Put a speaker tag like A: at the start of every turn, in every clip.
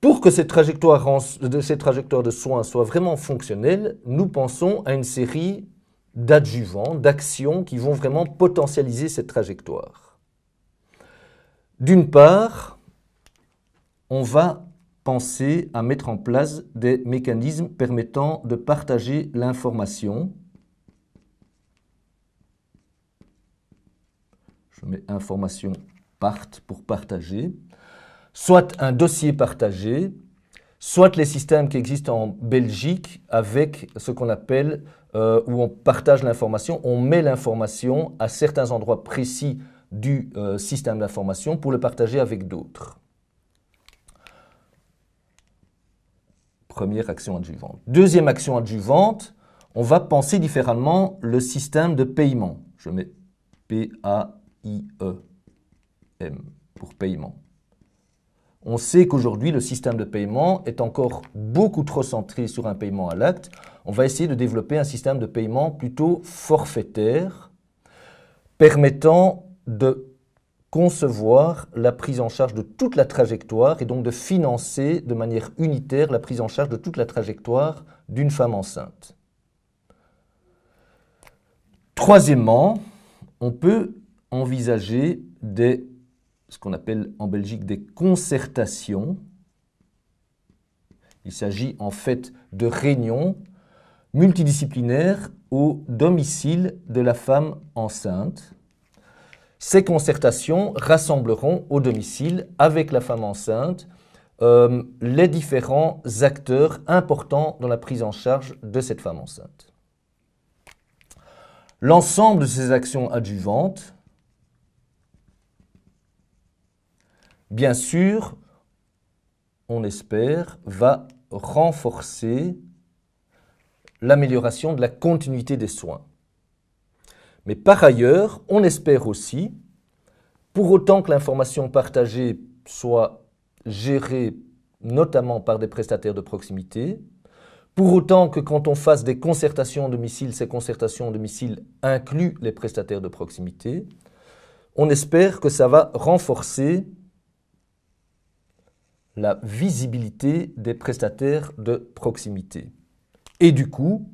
A: Pour que cette trajectoire de soins soit vraiment fonctionnelle, nous pensons à une série d'adjuvants, d'actions qui vont vraiment potentialiser cette trajectoire. D'une part, on va penser à mettre en place des mécanismes permettant de partager l'information. Je mets information part pour partager. Soit un dossier partagé, soit les systèmes qui existent en Belgique avec ce qu'on appelle, où on partage l'information, on met l'information à certains endroits précis du système d'information pour le partager avec d'autres. Première action adjuvante. Deuxième action adjuvante, on va penser différemment le système de paiement. Je mets P-A-I-E-M pour paiement. On sait qu'aujourd'hui, le système de paiement est encore beaucoup trop centré sur un paiement à l'acte. On va essayer de développer un système de paiement plutôt forfaitaire, permettant de concevoir la prise en charge de toute la trajectoire et donc de financer de manière unitaire la prise en charge de toute la trajectoire d'une femme enceinte. Troisièmement, on peut envisager ce qu'on appelle en Belgique des concertations. Il s'agit en fait de réunions multidisciplinaires au domicile de la femme enceinte. Ces concertations rassembleront au domicile, avec la femme enceinte, les différents acteurs importants dans la prise en charge de cette femme enceinte. L'ensemble de ces actions adjuvantes, bien sûr, on espère, va renforcer l'amélioration de la continuité des soins. Mais par ailleurs, on espère aussi, pour autant que l'information partagée soit gérée notamment par des prestataires de proximité, pour autant que quand on fasse des concertations à domicile, ces concertations à domicile incluent les prestataires de proximité, on espère que ça va renforcer la visibilité des prestataires de proximité. Et du coup,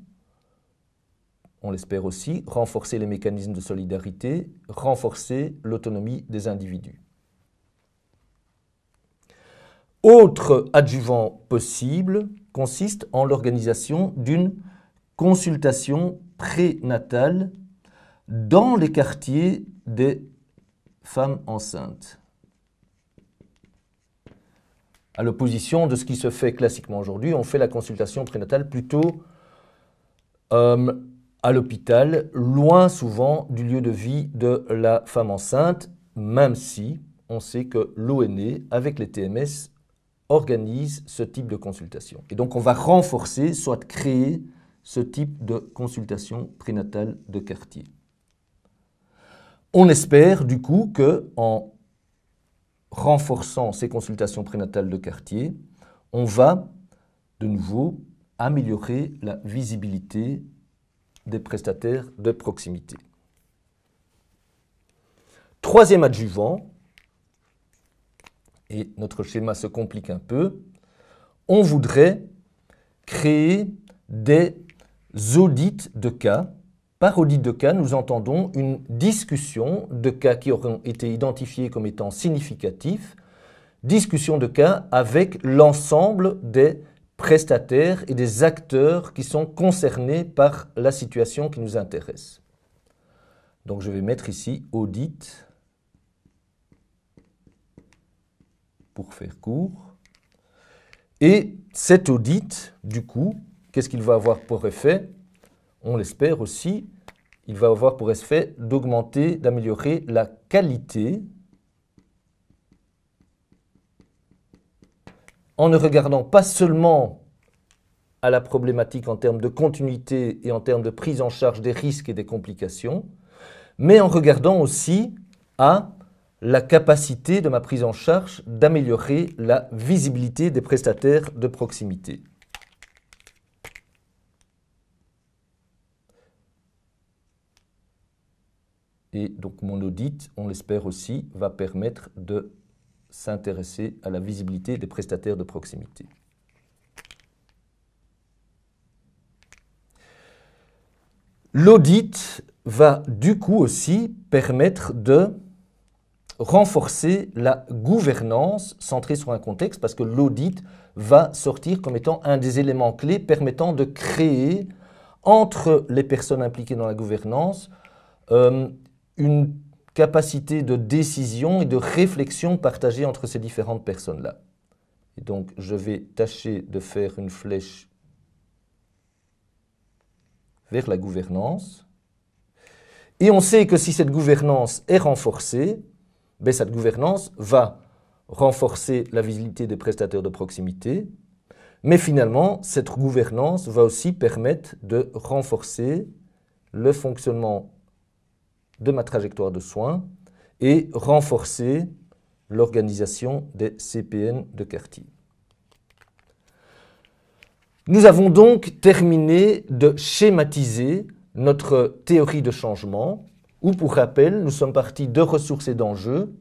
A: on l'espère aussi, renforcer les mécanismes de solidarité, renforcer l'autonomie des individus. Autre adjuvant possible consiste en l'organisation d'une consultation prénatale dans les quartiers des femmes enceintes. À l'opposition de ce qui se fait classiquement aujourd'hui, on fait la consultation prénatale plutôt à l'hôpital, loin souvent du lieu de vie de la femme enceinte, même si on sait que l'ONE, avec les TMS, organise ce type de consultation. Et donc on va renforcer, soit créer, ce type de consultation prénatale de quartier. On espère du coup qu'en renforçant ces consultations prénatales de quartier, on va de nouveau améliorer la visibilité des prestataires de proximité. Troisième adjuvant, et notre schéma se complique un peu, on voudrait créer des audits de cas. Par audit de cas, nous entendons une discussion de cas qui auront été identifiés comme étant significatifs, discussion de cas avec l'ensemble des prestataires et des acteurs qui sont concernés par la situation qui nous intéresse. Donc je vais mettre ici audit pour faire court. Et cet audit, du coup, qu'est-ce qu'il va avoir pour effet? On l'espère aussi, il va avoir pour effet d'augmenter, d'améliorer la qualité en ne regardant pas seulement à la problématique en termes de continuité et en termes de prise en charge des risques et des complications, mais en regardant aussi à la capacité de ma prise en charge d'améliorer la visibilité des prestataires de proximité. Et donc mon audit, on l'espère aussi, va permettre de s'intéresser à la visibilité des prestataires de proximité. L'audit va du coup aussi permettre de renforcer la gouvernance centrée sur un contexte, parce que l'audit va sortir comme étant un des éléments clés permettant de créer entre les personnes impliquées dans la gouvernance une capacité de décision et de réflexion partagée entre ces différentes personnes-là. Et donc, je vais tâcher de faire une flèche vers la gouvernance. Et on sait que si cette gouvernance est renforcée, ben cette gouvernance va renforcer la visibilité des prestataires de proximité, mais finalement, cette gouvernance va aussi permettre de renforcer le fonctionnement de ma trajectoire de soins et renforcer l'organisation des CPN de quartier. Nous avons donc terminé de schématiser notre théorie de changement, où pour rappel, nous sommes partis de ressources et d'enjeux.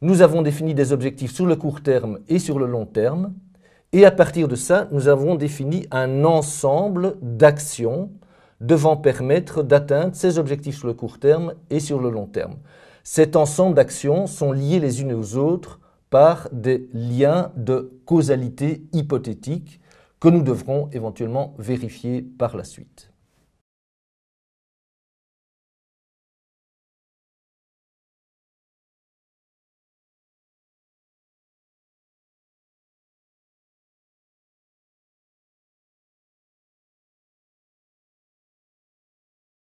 A: Nous avons défini des objectifs sur le court terme et sur le long terme, et à partir de ça, nous avons défini un ensemble d'actions devant permettre d'atteindre ces objectifs sur le court terme et sur le long terme. Cet ensemble d'actions sont liées les unes aux autres par des liens de causalité hypothétique que nous devrons éventuellement vérifier par la suite.